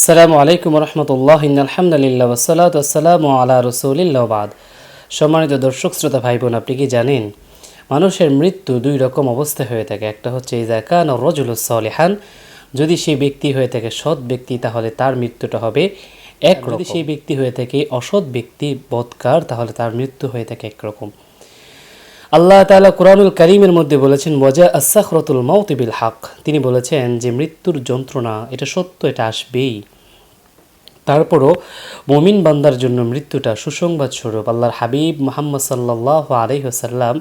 আসসালামু আলাইকুম রহমতুল্লাহ আলহামদুলিল্লাহ ওয়াসসালাতু ওয়াসসালামু আলা রাসূলিল্লাহ বাদ। সম্মানিত দর্শক শ্রোতা ভাই বোন, আপনি কি জানেন মানুষের মৃত্যু দুই রকম অবস্থায় হয়ে থাকে। একটা হচ্ছে ইযা কানা রাজুলুস সালিহান, যদি সেই ব্যক্তি হয়ে থাকে সৎ ব্যক্তি তাহলে তার মৃত্যুটা হবে একরকম, যদি সেই ব্যক্তি হয়ে থাকে অসৎ ব্যক্তি বদকার তাহলে তার মৃত্যু হয়ে থাকে একরকম। আল্লাহ তাআলা কুরআনুল কারীমের মধ্যে বলেছেন ওয়াজা আস-সাখরাতুল মাউত বিল হক, তিনি বলেছেন যে মৃত্যুর যন্ত্রণা এটা সত্য, এটা আসবেই। তারপরও মুমিন বান্দার জন্য মৃত্যুটা সুসংবাদ স্বরূপ। আল্লাহর হাবিব মুহাম্মদ সাল্লাল্লাহু আলাইহি ওয়াসাল্লাম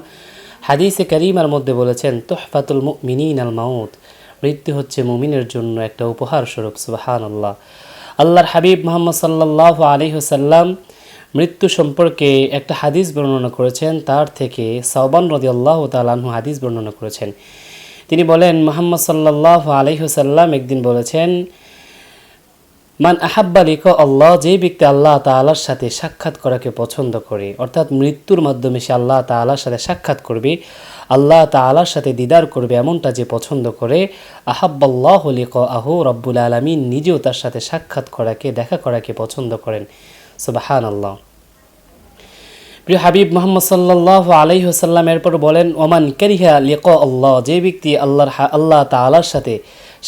হাদিসে কারীমার মধ্যে বলেছেন তুহফাতুল মুমিনিন আল মাউত, মৃত্যু হচ্ছে মুমিনের জন্য একটা উপহার স্বরূপ। সুবহানাল্লাহ। আল্লাহর হাবিব মুহাম্মদ সাল্লাল্লাহু আলাইহি ওয়াসাল্লাম মৃত্যু সম্পর্কে একটা হাদিস বর্ণনা করেছেন, তার থেকে সাওবান রাদিয়াল্লাহু তাআলা আনহু হাদিস বর্ণনা করেছেন। তিনি বলেন মুহাম্মদ সাল্লাল্লাহু আলাইহি ওয়াসাল্লাম একদিন বলেছেন, মান আহাব্বা লিকা আল্লাহ, যে ব্যক্তি আল্লাহ তাআলার সাথে সাক্ষাৎ করাকে পছন্দ করে, অর্থাৎ মৃত্যুর মাধ্যমে সে আল্লাহ তাআলার সাথে সাক্ষাৎ করবে, আল্লাহ তাআলার সাথে দিদার করবে, এমনটা যে পছন্দ করে, আহাব্বাল্লাহু লিকাআহু, রব্বুল আলামিন নিজেও তার সাথে সাক্ষাৎ করাকে, দেখা করাকে পছন্দ করেন। সুবহানাল্লাহ। প্রিয় হাবিব মুহাম্মদ সাল্লাল্লাহু আলাইহি ওয়াসাল্লাম এরপর বলেন ওমান কারিহা লিকা আল্লাহ, যে ব্যক্তি আল্লাহ তাআলার সাথে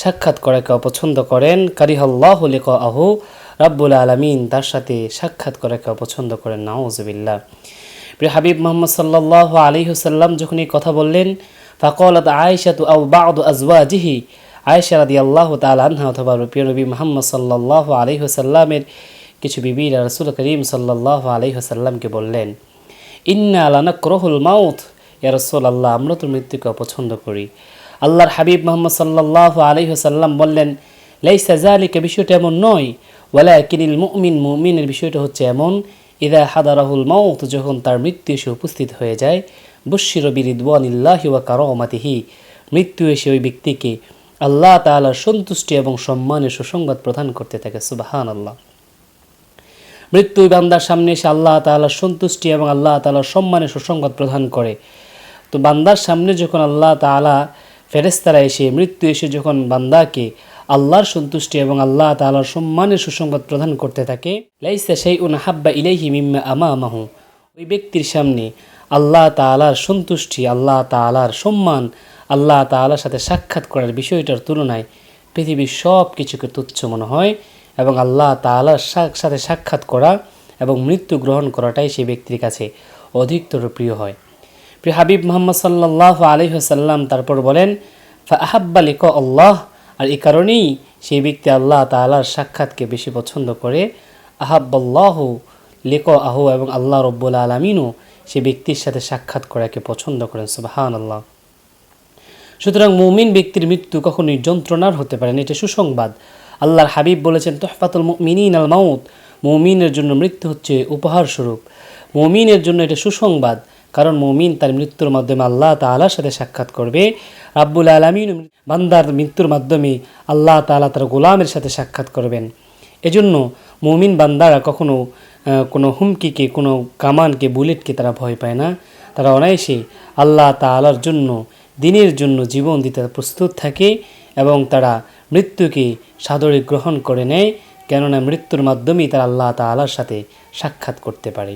সাক্ষাৎ করাকে অপছন্দ করেন, কারিহাল্লাহু লিকাআহু, রব্বুল আলামিন তার সাথে সাক্ষাৎ করাকে অপছন্দ করেন। নাউযুবিল্লাহ। প্রিয় হাবিব মুহাম্মদ সাল্লাল্লাহু আলাইহি ওয়াসাল্লাম যখন এই কথা বললেন, ফাকালাত আয়েশাতু আও বা'দু আজওয়াজিহি, আয়েশা রাদিয়াল্লাহু তাআলা আনহা অথবা প্রিয় নবী মুহাম্মদ সাল্লাল্লাহু আলাইহি ওয়াসাল্লামের কিছু বিবিরা রাসূল করিম সাল্লাল্লাহু আলাইহি ওয়াসাল্লামকে বললেন, ইন্না লানাকরাহুল মাউত, ইয়া রাসূলুল্লাহ, আমরা তো মৃত্যুকে অপছন্দ করি। আল্লাহর হাবিব মুহাম্মদ সাল্লাল্লাহু আলাইহি ওয়াসাল্লাম বললেন, লাইসা যালিকা, বিষয়টা এমন নয়, ওয়ালাকিনিল মুমিন, মুমিনের বিষয়টা হচ্ছে এমন, ইযা হাদারাহুল মাউত, যখন তার মৃত্যু এসে উপস্থিত হয়ে যায়, বুশশিরা বিরিদওয়ানিল্লাহি ওয়া কারামাতিহি, মৃত্যু এসে ওই ব্যক্তিকে আল্লাহ তাআলার সন্তুষ্টি এবং সম্মানের সুসংবাদ প্রদান করতে থাকে। সুবহানাল্লাহ। মৃত্যু বান্দার সামনে এসে আল্লাহ তাআলার সন্তুষ্টি এবং আল্লাহ তাআলার সম্মানের সুসংবাদ প্রদান করে। তো বান্দার সামনে যখন আল্লাহ তাআলা ফেরেশতারা এসে, মৃত্যু এসে যখন বান্দাকে আল্লাহর সন্তুষ্টি এবং আল্লাহ তাআলার সম্মানের সুসংবাদ প্রদান করতে থাকে, লাইসা শাইউন হাব্বা ইলাইহি মিম্মা আমামাহু, ওই ব্যক্তির সামনে আল্লাহ তাআলার সন্তুষ্টি, আল্লাহ তাআলার সম্মান, আল্লাহ তাআলার সাথে সাক্ষাৎ করার বিষয়টার তুলনায় পৃথিবীর সব কিছুকে তুচ্ছ মনে হয় এবং আল্লাহ তাআলার সাথে সাক্ষাৎ করা এবং মৃত্যু গ্রহণ করাটাই সেই ব্যক্তির কাছে অধিকতর প্রিয় হয়। প্রিয় হাবিব মুহাম্মদ সাল্লাল্লাহু আলাইহি ওয়াসাল্লাম তারপর বলেন, ফাআহাব্বা লিকা আল্লাহ, আর এই কারণেই সেই ব্যক্তি আল্লাহ তাআলার সাক্ষাৎকে বেশি পছন্দ করে, আহাব্বাল্লাহু লিকাআহু, এবং আল্লাহ রব্বুল আলামিনও সেই ব্যক্তির সাথে সাক্ষাৎ করাকে পছন্দ করেন। সুবহানাল্লাহ। সুতরাং মুমিন ব্যক্তির মৃত্যু কখনোই যন্ত্রণার হতে পারে না, এটা সুসংবাদ। আল্লাহর হাবিব বলেছেন তুহফাতুল মুমিনিন আল মাউত, মুমিনের জন্য মৃত্যু হচ্ছে উপহার স্বরূপ। মুমিনের জন্য এটা সুসংবাদ, কারণ মুমিন তার মৃত্যুর মাধ্যমে আল্লাহ তাআলার সাথে সাক্ষাৎ করবে। রাব্বুল আলামিন বান্দার মৃত্যুর মাধ্যমে আল্লাহ তাআলা তার গোলামের সাথে সাক্ষাৎ করবেন। এজন্য মুমিন বান্দারা কখনো কোনো হুমকিকে, কোনো কামানকে, বুলেটকে তারা ভয় পায় না। তারা অনায়াসে আল্লাহ তাআলার জন্য, দিনের জন্য জীবন দিতে প্রস্তুত থাকে এবং তারা মৃত্যুকে সাদরে গ্রহণ করে নেয়, কেননা মৃত্যুর মাধ্যমেই তারা আল্লাহ তাআলার সাথে সাক্ষাৎ করতে পারে।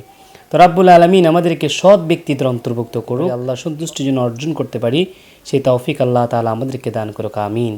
তো রাব্বুল আলামিন আমাদেরকে সৎ ব্যক্তিদের অন্তর্ভুক্ত করুক, আল্লাহ সন্তুষ্টির জন্য অর্জন করতে পারি সেই তৌফিক আল্লাহ তাআলা আমাদেরকে দান করুক। আমিন।